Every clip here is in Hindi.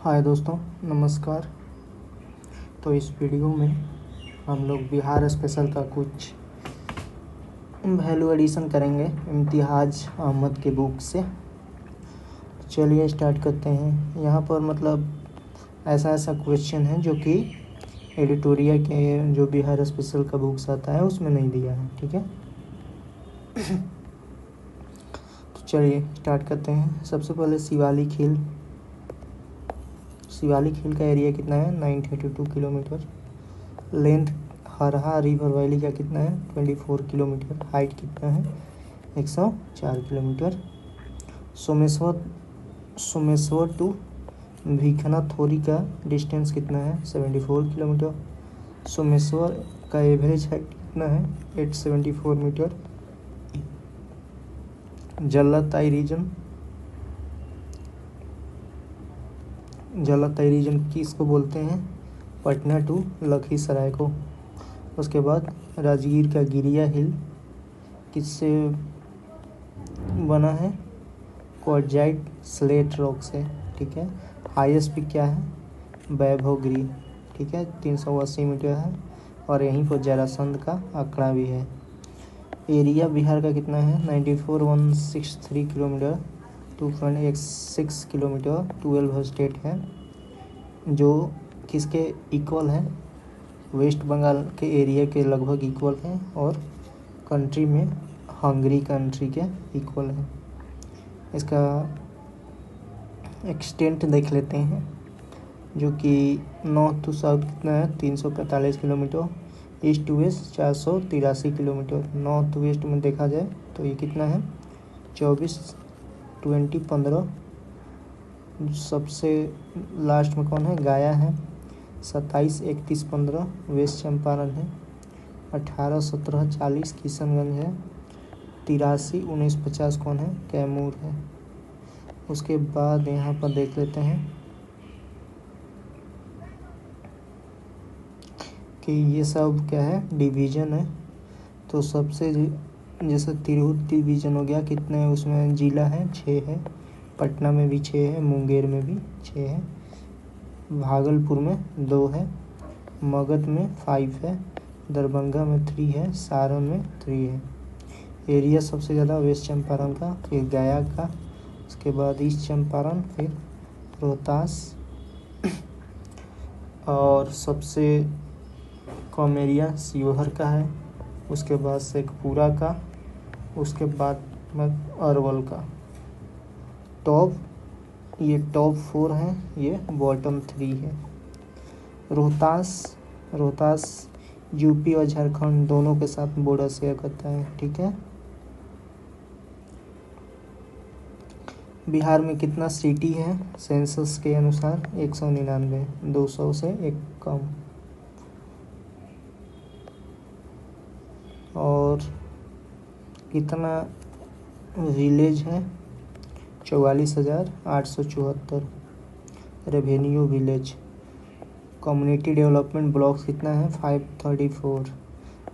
हाय दोस्तों, नमस्कार। तो इस वीडियो में हम लोग बिहार स्पेशल का कुछ वैल्यू एडिशन करेंगे इम्तियाज़ अहमद के बुक से। चलिए स्टार्ट करते हैं। यहाँ पर मतलब ऐसा क्वेश्चन है जो कि एडिटोरियल के जो बिहार स्पेशल का बुक्स आता है उसमें नहीं दिया है, ठीक है। तो चलिए स्टार्ट करते हैं। सबसे पहले शिवालिक हिल का एरिया कितना है? 932 kilometre. Length Harha river valley का कितना है? 24 किलोमीटर। हाइट कितना है? 104 किलोमीटर। सोमेश्वर टू भीखनाथोरी का डिस्टेंस कितना है? 74 किलोमीटर। सोमेश्वर का एवरेज हाइट कितना है? 874 मीटर। जलाताई रीजन किसको बोलते हैं? पटना टू लखीसराय को। उसके बाद राजगीर का गिरिया हिल किससे बना है? क्वार्टजाइट स्लेट रॉक से, ठीक है। हाईएस्ट पीक क्या है? वैभवगिरी, ठीक है, 380 मीटर है। और यहीं पर जरासंध का अखाड़ा भी है। एरिया बिहार का कितना है? 94,163 किलोमीटर, 2.16 किलोमीटर। 12 स्टेट है जो किसके इक्वल है? वेस्ट बंगाल के एरिया के लगभग इक्वल है और कंट्री में हंगरी कंट्री के इक्वल है। इसका एक्सटेंट देख लेते हैं जो कि नॉर्थ टू साउथ कितना है? 345 kilometre. East to west 483 kilometre. North to west में देखा जाए तो ये कितना है? 24, 20, 15। सबसे लास्ट में कौन है? गया है। 27, 31, 15 वेस्ट चंपारण है। 18, 17, 40 किशनगंज है। 83, 19, 50 कौन है? कैमूर है। उसके बाद यहाँ पर देख लेते हैं कि ये सब क्या है? डिवीज़न है। तो सबसे जैसे तिरहुत डिवीज़न हो गया, कितने उसमें जिला है? 6 है। पटना में भी 6 है, मुंगेर में भी 6 है, भागलपुर में 2 है, मगध में 5 है, दरभंगा में 3 है, सारण में 3 है। एरिया सबसे ज़्यादा वेस्ट चंपारण का, फिर गया का, उसके बाद ईस्ट चंपारण, फिर रोहतास, और सबसे कम एरिया शिवहर का है। उसके बाद शेखपुरा का, उसके बाद में अरवल का। ये टॉप 4 है, ये बॉटम 3 है। रोहतास यूपी और झारखंड दोनों के साथ बॉर्डर शेयर करता है, ठीक है। बिहार में कितना सिटी है सेंसस के अनुसार? 199, 200 से एक कम। और कितना विलेज है? 44,874 revenue village. Community development blocks कितना है? 534।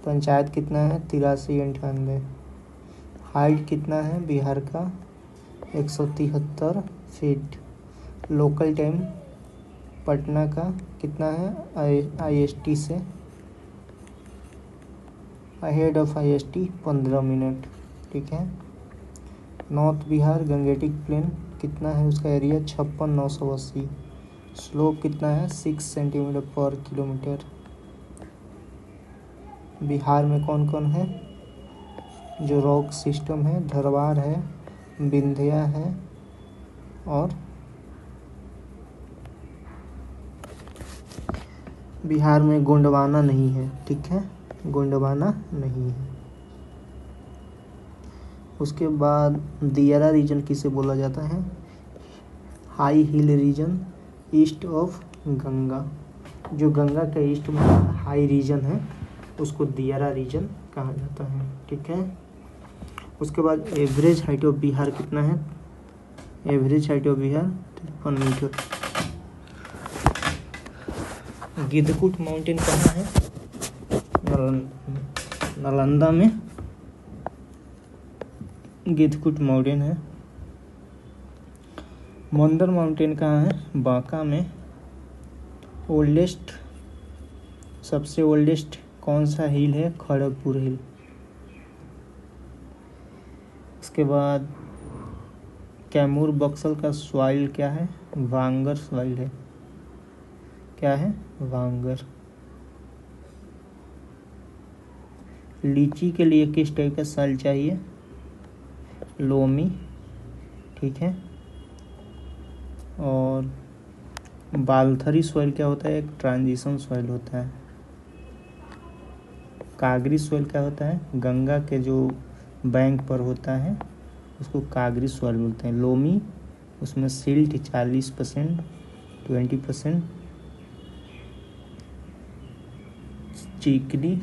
पंचायत कितना है? 83, 98। हाइट कितना है बिहार का? 173 फीट। लोकल टाइम पटना का कितना है? IST से अहेड ऑफ IST 15 मिनट, ठीक है। नॉर्थ बिहार गंगेटिक प्लेन कितना है? उसका एरिया 56,980। स्लोप कितना है? 6 सेंटीमीटर पर किलोमीटर। बिहार में कौन कौन है जो रॉक सिस्टम है? धरवार है, विंध्या है, और बिहार में गोंडवाना नहीं है, ठीक है, गोंडवाना नहीं है। उसके बाद दियारा रीजन किसे बोला जाता है? High hill region east of Ganga. जो गंगा के ईस्ट में हाई रीजन है उसको दियारा रीजन कहा जाता है, ठीक है। उसके बाद एवरेज हाइट ऑफ बिहार कितना है? Average height of Bihar 53 metre. Giddhakut mountain कहाँ है? नालंदा में गिद्धकूट माउंटेन है। मंदर माउंटेन कहाँ है? बांका में। ओल्डेस्ट, सबसे ओल्डेस्ट कौन सा हिल है? खड़गपुर हिल। उसके बाद कैमूर बक्सल का सॉइल क्या है? वांगर सॉइल है। क्या है? वांगर। लीची के लिए किस टाइप का सॉइल चाहिए? लोमी। ठीक है। और बालथरी सॉइल क्या होता है? एक ट्रांजिशन सॉइल होता है। कागरी सॉइल क्या होता है? गंगा के जो बैंक पर होता है उसको कागरी सॉइल बोलते हैं। लोमी, उसमें सिल्ट 40%, 20% चिकनी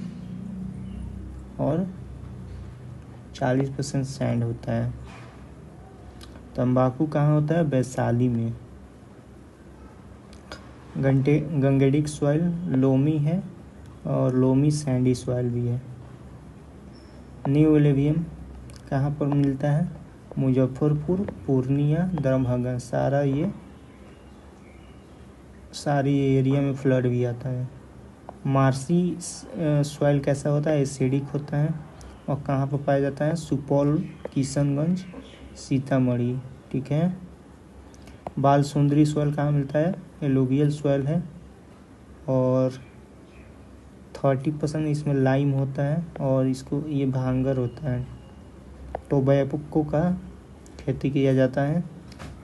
और 40% सैंड होता है। तंबाकू कहाँ होता है? वैशाली में। गंगेडिक सॉइल लोमी है और लोमी सैंडी सॉइल भी है। न्यू एलेवियम कहाँ पर मिलता है? मुजफ्फरपुर, पूर्णिया, दरभंगा। सारी एरिया में फ्लड भी आता है। मार्सी सॉइल कैसा होता है? एसिडिक होता है। और कहाँ पर पाया जाता है? सुपौल, किशनगंज, सीतामढ़ी। ठीक है। बालसुंदरी सॉइल कहाँ मिलता है? एलुवियल सॉइल है और 30% इसमें लाइम होता है और इसको ये भांगर होता है। टोबैको का खेती किया जाता है।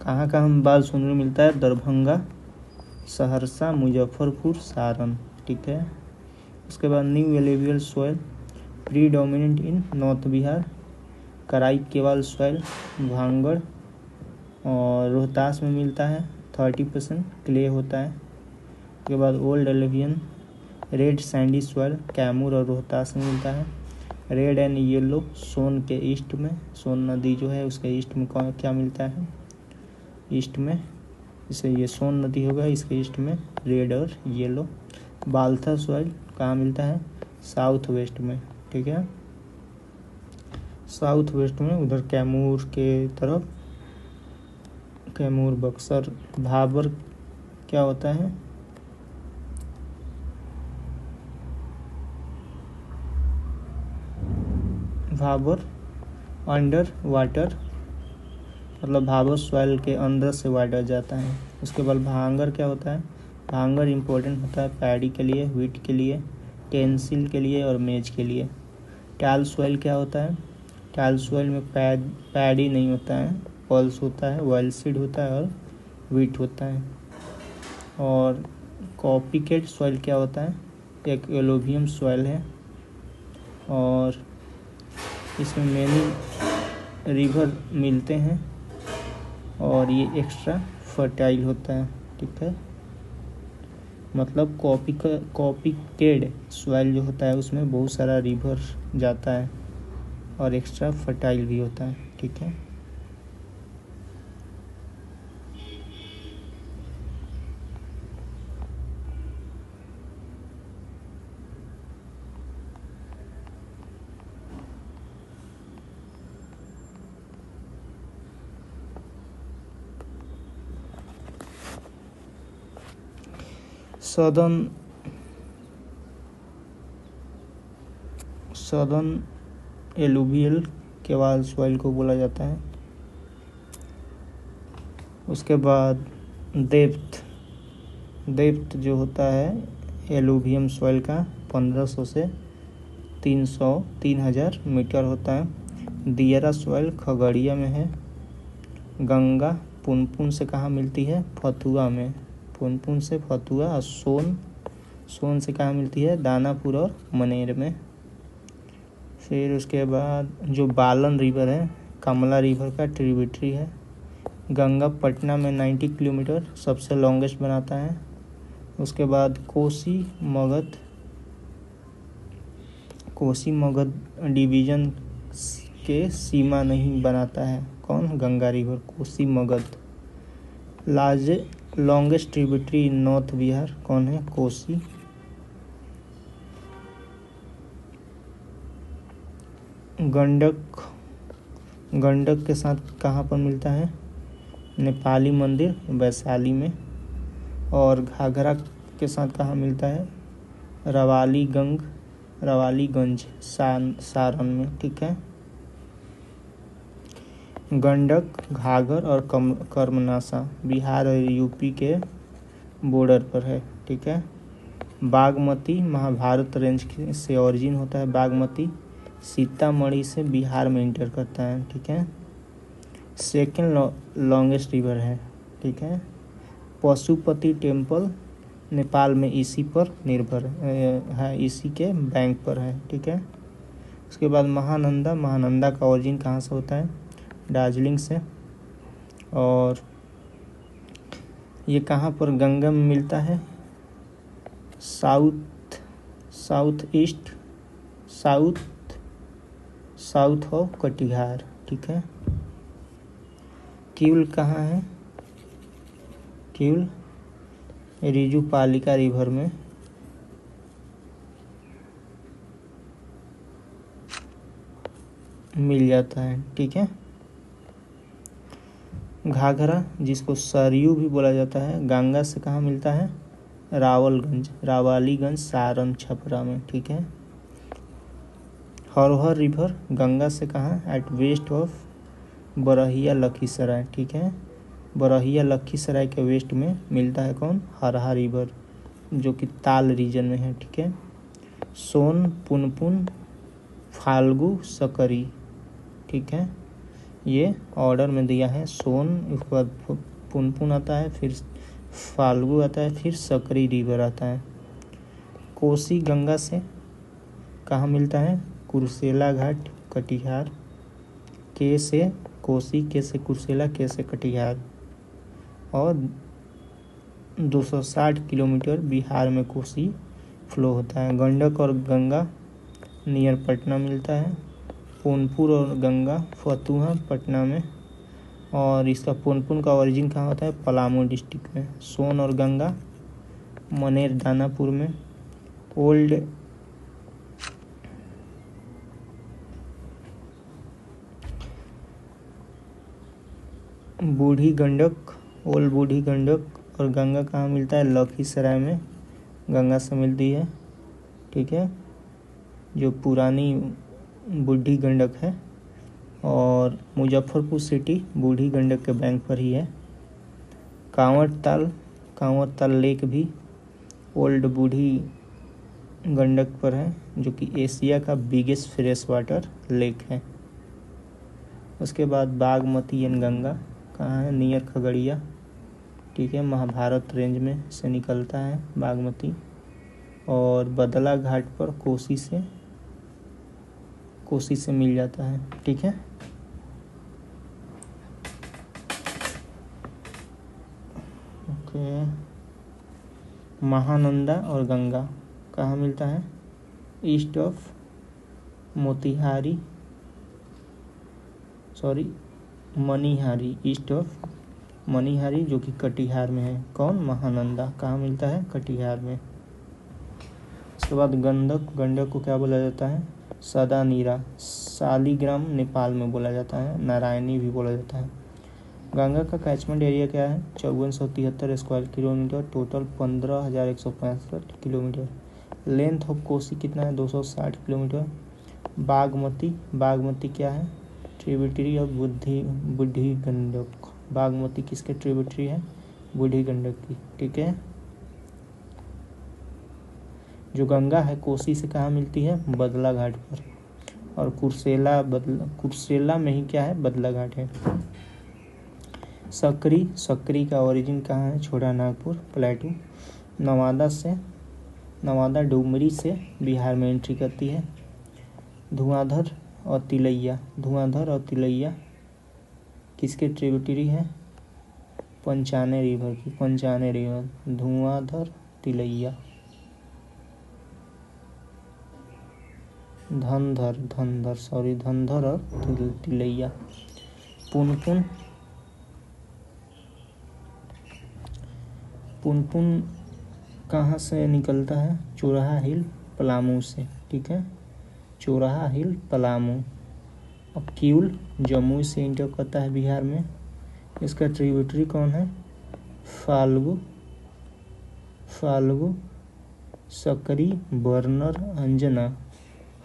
कहाँ कहाँ बालसुंदरी मिलता है? दरभंगा, सहरसा, मुजफ्फरपुर, सारण। ठीक है। उसके बाद न्यू एलुवियल सॉइल प्रीडोमिनेंट इन नॉर्थ बिहार। कराई केवाल सॉइल भांगड़ और रोहतास में मिलता है। 30% क्ले होता है। उसके बाद old alluvium red sandy soil Kaimur और रोहतास में मिलता है। रेड एंड येलो सोन के ईस्ट में, सोन नदी जो है उसके ईस्ट में क्या मिलता है? ईस्ट में, इसे ये सोन नदी होगा, इसके ईस्ट में रेड और येलो। बाल्था सॉइल कहाँ मिलता है? साउथ वेस्ट में। ठीक है। साउथ वेस्ट में उधर कैमूर के तरफ, कैमूर, बक्सर। भाबर क्या होता है? भाबर अंडर वाटर, मतलब भाबर सॉइल के अंदर से वाटर जाता है। उसके बाद भांगर क्या होता है? भांगर इम्पोर्टेंट होता है पैडी के लिए, व्हीट के लिए, टेंसिल के लिए और मेज के लिए। टैल सॉइल क्या होता है? टैल सॉइल में पैडी नहीं होता है, पल्स होता है, ऑयल सीड होता है और व्हीट होता है। और कॉपीकेट सॉइल क्या होता है? एक एलोवियम सॉइल है और इसमें मैनी रिवर मिलते हैं और ये एक्स्ट्रा फर्टाइल होता है। ठीक है। मतलब कॉपीकेड सॉइल जो होता है उसमें बहुत सारा रिवर जाता है और एक्स्ट्रा फर्टाइल भी होता है। ठीक है। सदर्न एलुवियल केवाल सॉइल को बोला जाता है। उसके बाद डेप्थ जो होता है एलुवियम सॉइल का 1500 से 3000 मीटर होता है। दियरा सॉइल खगड़िया में है। गंगा पुनपुन से कहाँ मिलती है? फतुआ में। पुनपुन से फतुआ। और सोन से कहाँ मिलती है? दानापुर और मनेर में। फिर उसके बाद जो बालन रिवर है कमला रिवर का ट्रिब्यूटरी है। गंगा पटना में 90 किलोमीटर सबसे लॉन्गेस्ट बनाता है। उसके बाद कोसी मगध डिवीजन के सीमा नहीं बनाता है। कौन? Ganga river. Kosi Magadh. Longest tributary in north Bihar कौन है? कोसी। गंडक के साथ कहाँ पर मिलता है? नेपाली मंदिर वैशाली में। और घाघरा के साथ कहाँ मिलता है? रवालीगंज सारण में, ठीक है। गंडक, घाघर और कर्मनाशा बिहार और यूपी के बॉर्डर पर है, ठीक है। बागमती महाभारत रेंज से ओरिजिन होता है। बागमती सीतामढ़ी से बिहार में इंटर करता है, ठीक है। सेकेंड लॉन्गेस्ट रिवर है, ठीक है। पशुपति टेम्पल नेपाल में इसी पर निर्भर है, इसी के बैंक पर है, ठीक है। उसके बाद महानंदा का ओरिजिन कहाँ से होता है? दार्जिलिंग से। और ये कहाँ पर गंगा में मिलता है? साउथ ऑफ कटिहार, ठीक है। क्यूल कहाँ है? क्यूल रिजुपालिका रिवर में मिल जाता है, ठीक है। घाघरा जिसको सरयू भी बोला जाता है, गंगा से कहाँ मिलता है? रावालीगंज सारण छपरा में, ठीक है। हरहर रिवर गंगा से कहाँ? At west of Barahiya Lakhisarai, ठीक है। बरहिया लखीसराय के वेस्ट में मिलता है कौन? हरहा रिवर, जो कि ताल रीजन में है, ठीक है। सोन, पुनपुन, फाल्गु, सकरी, ठीक है। ये ऑर्डर में दिया है। सोन, उसके बाद पुनपुन आता है, फिर फाल्गु आता है, फिर सकरी रिवर आता है। कोसी गंगा से कहाँ मिलता है? कुर्सेला घाट कटिहार। के से कोसी, के से कुर्सेला, के से कटिहार। और 260 किलोमीटर बिहार में कोसी फ्लो होता है। गंडक और गंगा नियर पटना मिलता है। पुनपुन और गंगा फतुहा पटना में। और इसका पुनपुन का ओरिजिन कहाँ होता है? पलामू डिस्ट्रिक्ट में। सोन और गंगा मनेर दानापुर में। ओल्ड बूढ़ी गंडक और गंगा कहाँ मिलता है? लखीसराय में गंगा से मिलती है, ठीक है। जो पुरानी बूढ़ी गंडक है। और मुजफ्फरपुर सिटी बूढ़ी गंडक के बैंक पर ही है। कांवरताल लेक भी ओल्ड बूढ़ी गंडक पर है, जो कि एशिया का बिगेस्ट फ्रेश वाटर लेक है। उसके बाद बागमती एंड गंगा कहाँ है? नियर खगड़िया, ठीक है। महाभारत रेंज में से निकलता है बागमती। और बदला घाट पर कोसी से मिल जाता है, ठीक है। ओके। महानंदा और गंगा कहाँ मिलता है? East of Manihari, east of Manihari, जो कि कटिहार में है। कौन? महानंदा कहाँ मिलता है? कटिहार में। उसके बाद गंडक को क्या बोला जाता है? सदा नीरा, शालिग्राम नेपाल में बोला जाता है। नारायणी भी बोला जाता है। गंगा का कैचमेंट एरिया क्या है? 5473 square kilometre. Total 15,165 kilometre. Length of Kosi कितना है? 260 किलोमीटर। बागमती क्या है? ट्रिब्यूटरी ऑफ बूढ़ी गंडक। बागमती किसके ट्रिब्यूटरी है? बूढ़ी गंडक की, ठीक है। जो गंगा है कोसी से कहाँ मिलती है? बदला घाट पर। और कुर्सेला में ही क्या है? बदला घाट है। सकरी का ओरिजिन कहाँ है? छोटा नागपुर प्लेटू। नवादा डुमरी से बिहार में एंट्री करती है। धुआंधर और तिलैया किसके ट्रिब्यूटरी है? पंचाने रिवर की। धुआंधर तिलैया। धनधर और तिलैया। पुनपुन कहाँ से निकलता है? चौराहा हिल पलामू से, ठीक है। चौराहा हिल पलामू। और क्यूल जमुई से इंटर करता है बिहार में। इसका ट्रिब्यूटरी कौन है? फाल्गु, फाल्गु, सकरी, बर्नर, अंजना,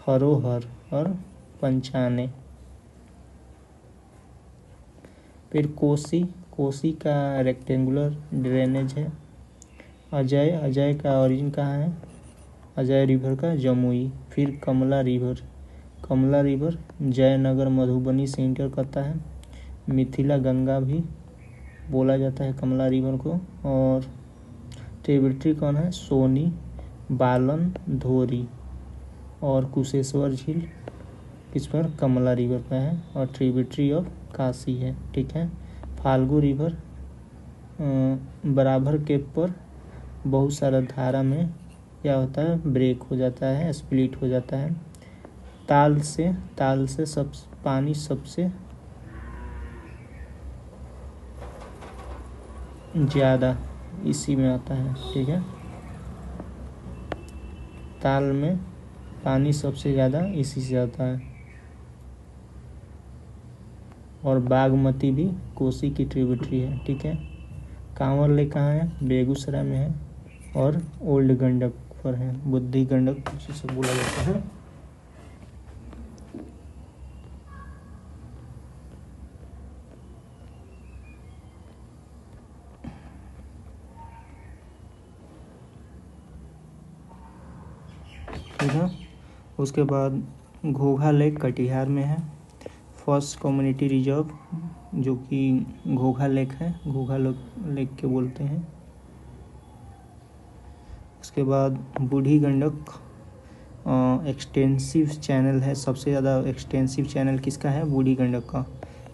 हरोहर और पंचाने। फिर कोसी, कोसी का रेक्टेंगुलर ड्रेनेज है। अजय, अजय का ओरिजिन कहाँ है? अजय रिवर का जमुई। फिर कमला रिवर, कमला रिवर जयनगर मधुबनी से इंटर करता है। मिथिला गंगा भी बोला जाता है कमला रिवर को। और ट्रिब्यूटरी कौन है? सोनी, बालन, धोरी और कुशेश्वर झील किस पर? कमला रिवर पे है और ट्रिब्यूटरी ऑफ काशी है। ठीक है। फाल्गु रिवर बराबर केप पर बहुत सारा धारा में क्या होता है? ब्रेक हो जाता है, स्प्लिट हो जाता है। ताल से सब पानी सबसे ज़्यादा इसी में आता है। ठीक है। ताल में पानी सबसे ज़्यादा इसी से आता है। और बागमती भी कोसी की ट्रिब्यूटरी है। ठीक है। कांवर लेक कहाँ है? बेगूसराय में है। और ओल्ड गंडक पर है, बुद्धि गंडक जिसे बोला जाता है। ठीक है। उसके बाद घोघा लेक कटिहार में है। फर्स्ट कम्युनिटी रिजर्व जो कि घोघा लेक है, घोघा लेक के बोलते हैं। उसके बाद बूढ़ी गंडक एक्सटेंसिव चैनल है। सबसे ज़्यादा एक्सटेंसिव चैनल किसका है? बूढ़ी गंडक का।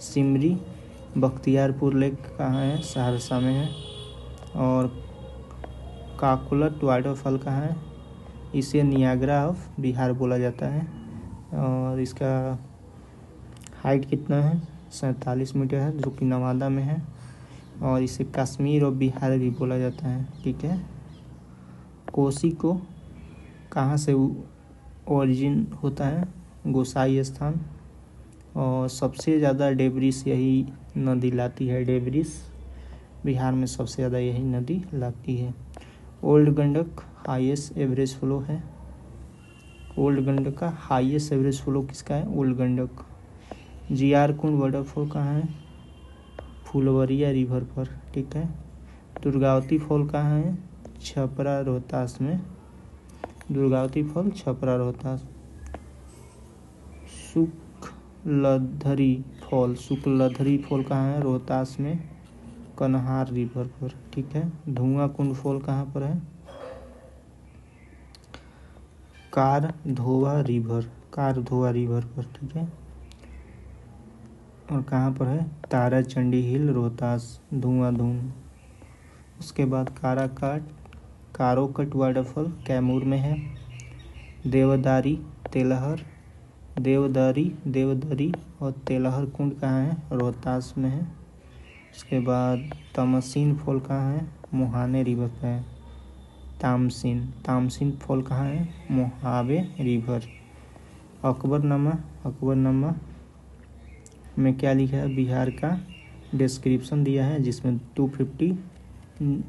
सिमरी, बख्तियारपुर लेक कहाँ है? सहरसा में है। और काकुलट वाटरफॉल कहाँ है? इसे नियाग्रा ऑफ बिहार बोला जाता है। और इसका हाइट कितना है? 47 मीटर है, जो कि नवादा में है। और इसे कश्मीर और बिहार भी बोला जाता है। ठीक है। कोसी को कहाँ से ओरिजिन होता है? गोसाई स्थान। और सबसे ज़्यादा डेब्रिस यही नदी लाती है। डेब्रिस बिहार में सबसे ज़्यादा यही नदी लाती है। Old Gandak highest average flow है। ओल्ड गंडक का हाईएस्ट एवरेज फ्लो किसका है? ओल्ड गंडक। जीआर कुंड वाटरफॉल कहाँ है? फुलवरिया रिवर पर। ठीक है। दुर्गावती फॉल कहाँ है? छपरा रोहतास में। दुर्गावती फॉल छपरा रोहतास। शुक्लधरी फॉल कहाँ है? रोहतास में, कन्हार रिवर पर। ठीक है। धुआं कुंड फॉल कहाँ पर है? कारधोआ रिवर पर। ठीक है। और कहाँ पर है? ताराचंडी हिल, रोहतास, धुआंधुन। उसके बाद कारोकट वाटरफॉल कैमूर में है। देवदारी और तेलहर कुंड कहाँ है? रोहतास में है। उसके बाद तमसीन फॉल कहाँ है? मोहाने रिवर पे है। तामसिन फॉल कहाँ है? Mojave river. अकबरनामा में क्या लिखा है? बिहार का डिस्क्रिप्शन दिया है, जिसमें 250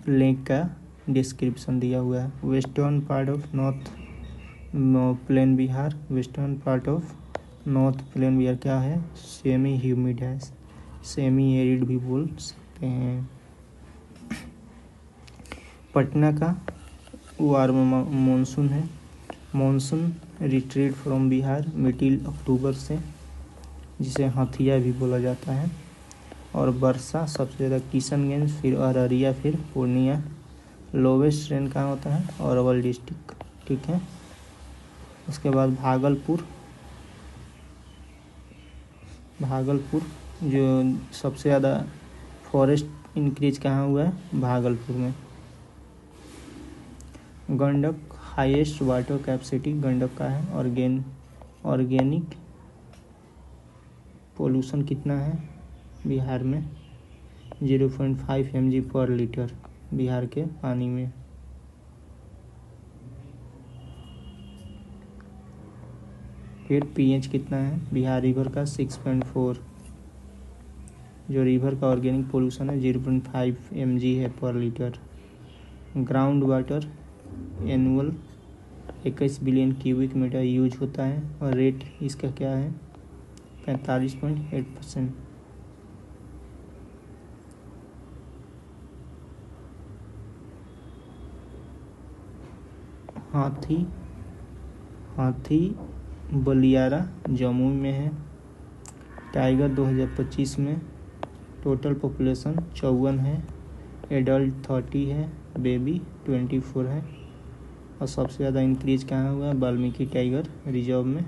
लेक का डिस्क्रिप्शन दिया हुआ है। Western part of north plain Bihar क्या है? सेमी ह्यूमिड है, सेमी एरिड भी बोल सकते हैं। पटना का वार्म मानसून है। Monsoon retreat from Bihar middle October से, जिसे हथिया भी बोला जाता है। और वर्षा सबसे ज़्यादा किशनगंज, फिर अररिया, फिर पूर्णिया। लोवेस्ट रेन कहाँ होता है? अरवल डिस्ट्रिक्ट। ठीक है। उसके बाद भागलपुर जो सबसे ज़्यादा फॉरेस्ट इंक्रीज कहाँ हुआ है? भागलपुर में। Gandak highest water capacity Gandak का है। ऑर्गेनिक पोल्यूशन कितना है बिहार में? 0.5 mg पर लीटर बिहार के पानी में। फिर pH कितना है बिहार रिवर का? 6.4। जो रिवर का ऑर्गेनिक पोल्यूशन है 0.5 mg है पर litre. Ground water annual 21 billion cubic metre use होता है और रेट इसका क्या है 45.8%। हाथी बलियारा जम्मू में है। टाइगर 2025 में टोटल पॉपुलेशन 54 है, एडल्ट 30 है, बेबी 24 है। और सबसे ज़्यादा इंक्रीज कहाँ हुआ है वाल्मीकि टाइगर रिजर्व में।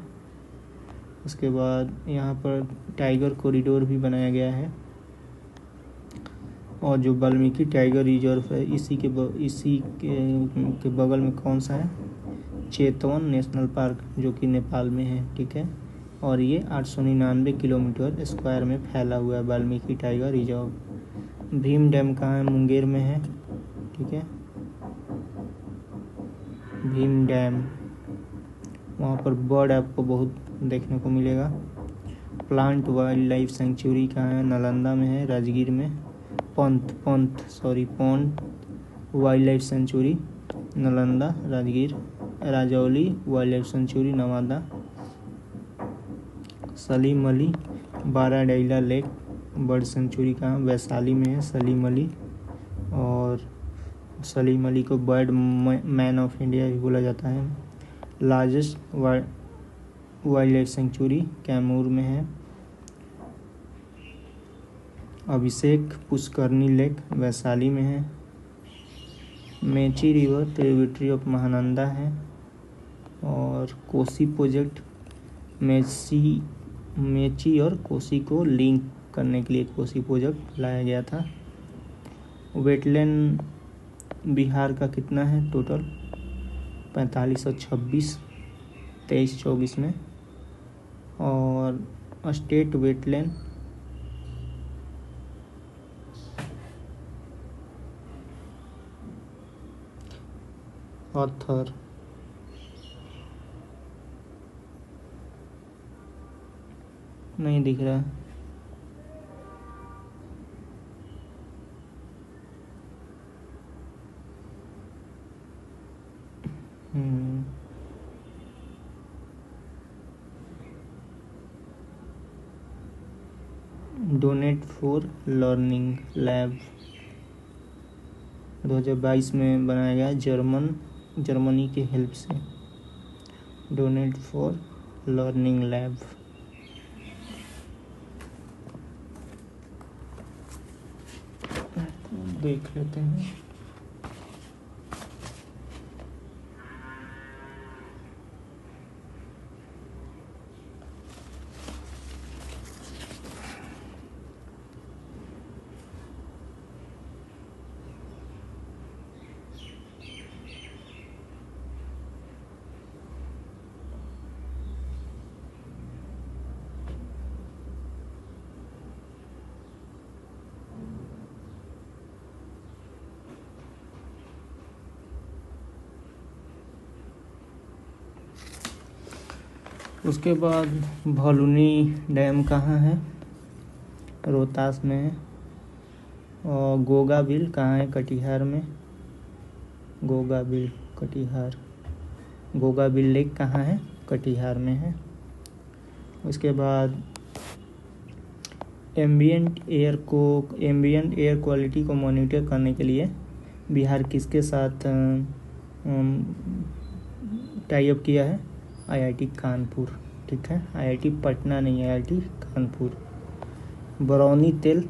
उसके बाद यहाँ पर टाइगर कॉरिडोर भी बनाया गया है। और जो वाल्मीकि टाइगर रिजर्व है इसी के बगल में कौन सा है चेतवन नेशनल पार्क जो कि नेपाल में है। ठीक है, और ये 899 किलोमीटर स्क्वायर में फैला हुआ है Valmiki tiger reserve. Bhim dam कहाँ है मुंगेर में है। ठीक है, भीम डैम, वहाँ पर बर्ड आपको बहुत देखने को मिलेगा। प्लांट वाइल्ड लाइफ सेंचुरी कहाँ है नालंदा में है, राजगीर में। Pant wild life sanctuary Nalanda, Rajgir. Rajauli wild life sanctuary Nawada. Salim Ali Baraila lake bird sanctuary कहाँ वैशाली में है, सलीम अली। और सलीम अली को बर्ड मैन ऑफ इंडिया भी बोला जाता है। Largest wild life century Kaimur में है। अभिषेक पुष्करनी लेक वैशाली में है। Mechi river tributary of Mahananda है। और कोसी प्रोजेक्ट मेची और कोसी को लिंक करने के लिए कोसी प्रोजेक्ट लाया गया था। वेटलैंड बिहार का कितना है टोटल 4526 23-24 में। और स्टेट वेटलैंड ऑथर नहीं दिख रहा। डोनेट फॉर लर्निंग लैब 2022 में बनाया गया जर्मनी के हेल्प से। Donate for learning lab. देख लेते हैं। उसके बाद भलुनी डैम कहाँ है रोहतास में है। और गोगाबिल कहाँ है कटिहार में। गोगाबिल कटिहार। गोगाबिल लेक कहाँ है कटिहार में है। उसके बाद एम्बिएंट एयर क्वालिटी को मॉनिटर करने के लिए बिहार किसके साथ टाई अप किया है आईआईटी कानपुर। ठीक है, आईआईटी पटना नहीं, आईआईटी कानपुर। बरौनी तेल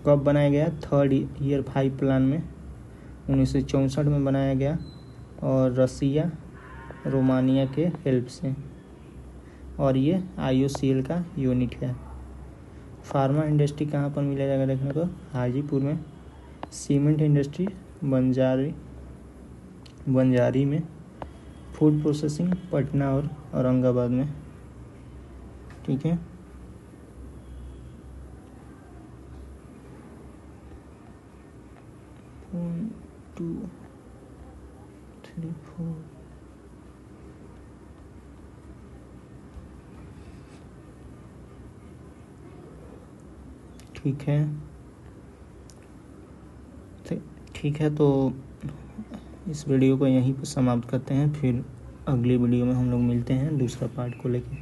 कब बनाया गया 3rd ईयर 5 प्लान में 1964 में बनाया गया। और रसिया रोमानिया के हेल्प से। और ये IOCL का यूनिट है। फार्मा इंडस्ट्री कहाँ पर मिला जाएगा देखने को हाजीपुर में। सीमेंट इंडस्ट्री बंजारी में। फूड प्रोसेसिंग पटना और औरंगाबाद में। ठीक है, टू 3 4 ठीक है, ठीक है, तो इस वीडियो को यहीं पर समाप्त करते हैं। फिर अगली वीडियो में हम लोग मिलते हैं दूसरा पार्ट को लेकर।